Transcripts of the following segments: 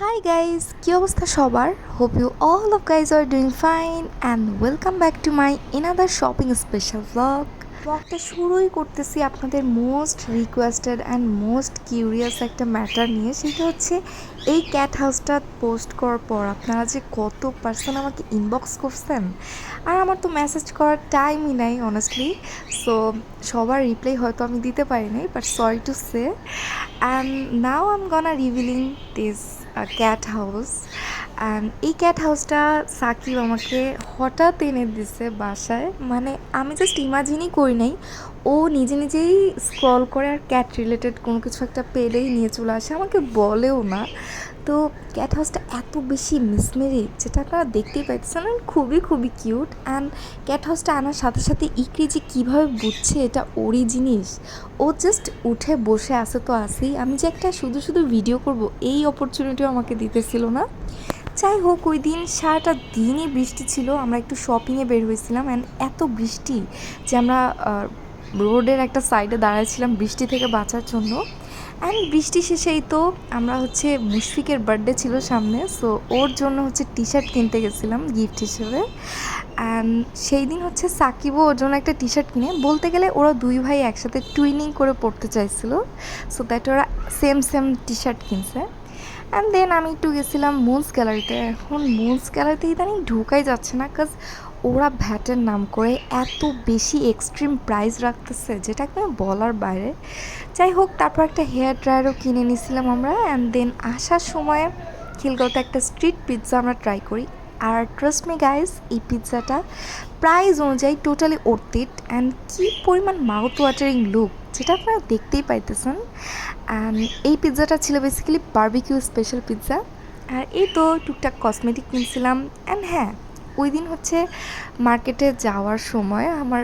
Hi guys, কি অবস্থা সবার? Hope you all of guys are doing fine and welcome back to my another shopping special vlog. ব্লগটা শুরুই করতেছি আপনাদের most requested and most curious একটা ম্যাটার নিয়ে, সেটা হচ্ছে এই ক্যাট হাউসটা পোস্ট করার পর আপনারা যে কত পার্সেন্ট আমাকে ইনবক্স করছেন, আর আমার তো মেসেজ করার টাইমই নাই অনেস্টলি। সো সবার রিপ্লাই হয়তো আমি দিতে পারি নাই, but sorry to say. And now I am গনা revealing this cat house. And এই ক্যাট হাউসটা সাকিব আমাকে হঠাৎ এনে দিছে বাসায়, মানে আমি জাস্ট ইমাজিনই করি নাই। ও নিজে নিজেই স্ক্রল করে আর ক্যাট রিলেটেড কোনো কিছু একটা পেলেই নিয়ে চলে আসে, আমাকে বলেও না। তো ক্যাট হাউসটা এত বেশি মিসমেরিক, যেটা আপনারা দেখতেই পাচ্ছেন, অ্যান্ড খুবই খুবই কিউট। অ্যান্ড ক্যাট হাউসটা আনার সাথে সাথে ইকরি যে কীভাবে বুঝছে এটা ওরই জিনিস, ও জাস্ট উঠে বসে আছে তো আসেই, আমি যে একটা শুধু শুধু ভিডিও করব এই অপরচুনিটিও আমাকে দিতেছিল না। যাই হোক, ওই দিন সারাটা দিনই বৃষ্টি ছিল, আমরা একটু শপিংয়ে বের হয়েছিলাম, অ্যান্ড এত বৃষ্টি যে আমরা রোডের একটা সাইডে দাঁড়াইছিলাম বৃষ্টি থেকে বাঁচার জন্য। অ্যান্ড বৃষ্টি শেষেই তো আমরা মুশফিকের বার্থডে ছিল সামনে, সো ওর জন্য টি শার্ট কিনতে গেছিলাম গিফট হিসেবে। অ্যান্ড সেই দিন সাকিবও ওর জন্য একটা টি শার্ট কিনে, বলতে গেলে ওরা দুই ভাই একসাথে টুইনিং করে পড়তে চাইছিল, সো দ্যাট ওরা সেম সেম টি শার্ট কিনছে। অ্যান্ড দেন আমি একটু গেছিলাম মুন্স গ্যালারিতে। এখন মুন্স গ্যালারিতে ইদানিং ঢোকাই যাচ্ছে না, কাজ ওরা ভ্যাটের নাম করে এত বেশি এক্সট্রিম প্রাইস রাখতেছে, যেটা একদম বলার বাইরে। যাই হোক, তারপর একটা হেয়ার ড্রায়ারও কিনে নিয়েছিলাম আমরা। অ্যান্ড দেন আসার সময় খিলগাঁওতে একটা স্ট্রিট পিৎজা আমরা ট্রাই করি। আর ট্রাস্ট মি গাইস, এই পিৎজাটা প্রাইস অনুযায়ী টোটালি ওর্থ ইট, অ্যান্ড কী পরিমাণ মাউথ ওয়াটারিং লুক, যেটা আপনারা দেখতেই পাইতেছেন। অ্যান্ড এই পিৎজাটা ছিল বেসিক্যালি বারবিকিউ স্পেশাল পিৎজা। আর এই তো টুকটাক কসমেটিক কিনছিলাম। অ্যান্ড হ্যাঁ, ওই দিন মার্কেটে যাওয়ার সময় আমার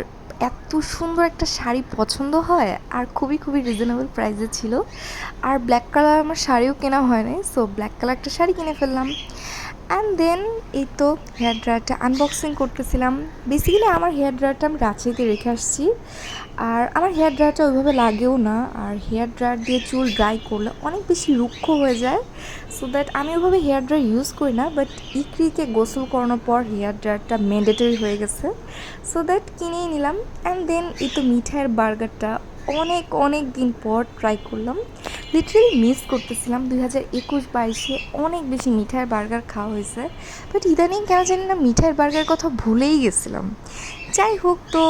এত সুন্দর একটা শাড়ি পছন্দ হয়, আর খুবই খুবই রিজনেবল প্রাইসে ছিল। আর ব্ল্যাক কালার আমার শাড়িও কেনা হয় নাই, সো ব্ল্যাক কালার একটা শাড়ি কিনে ফেললাম। অ্যান্ড দেন এই তো হেয়ার ড্রায়ারটা আনবক্সিং করতেছিলাম। বেসিক্যালি আমার হেয়ার ড্রায়ারটা আমি রাঁচিতে রেখে আসছি, আর আমার হেয়ার ড্রায়ারটা ওইভাবে লাগেও না। আর হেয়ার ড্রায়ার দিয়ে চুল ড্রাই করলে অনেক বেশি রুক্ষ হয়ে যায়, সো দ্যাট আমি ওইভাবে হেয়ার ড্রায়ার ইউজ করি না। বাট ইকরিকে গোসল করানোর পর হেয়ার ড্রায়ারটা ম্যান্ডেটরি হয়ে গেছে, সো দ্যাট কিনেই নিলাম। অ্যান্ড দেন এই তো মিঠাইয়ের বার্গারটা অনেক অনেক দিন পর ট্রাই করলাম। লিটারেলি মিস করতেছিলাম, 2021-22 অনেক বেশি মিঠাইয়ের বার্গার খাওয়া হয়েছে, বাট ইদানিং কেন জানি না মিঠাইয়ের বার্গার কথা ভুলেই গেছিলাম। যাই হোক, তো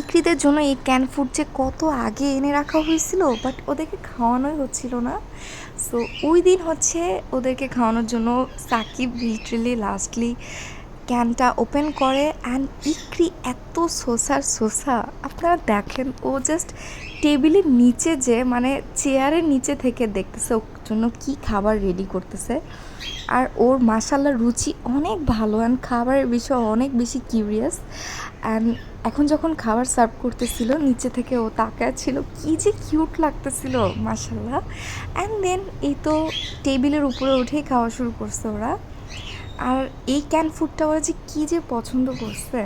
ইকরিদের জন্য এই ক্যান ফুড যে কত আগে এনে রাখা হয়েছিল, বাট ওদেরকে খাওয়ানোই হচ্ছিল না। সো ওই দিন ওদেরকে খাওয়ানোর জন্য সাকিব লিটারেলি লাস্টলি ক্যানটা ওপেন করে। অ্যান্ড ইকরি এত সোসা আপনারা দেখেন, ও জাস্ট টেবিলের নিচে যে মানে চেয়ারের নিচে থেকে দেখতেছে ওর জন্য কী খাবার রেডি করতেছে। আর ওর মাশাল্লাহ রুচি অনেক ভালো, অ্যান্ড খাবারের বিষয়ে অনেক বেশি কিউরিয়াস। অ্যান্ড এখন যখন খাবার সার্ভ করতেছিল, নিচে থেকে ও তাকায় ছিল, কী যে কিউট লাগতেছিল মাশাল্লাহ। অ্যান্ড দেন এই তো টেবিলের উপরে উঠেই খাওয়া শুরু করছে ওরা। আর এই ক্যান ফুডটা ওরা যে কী যে পছন্দ করছে।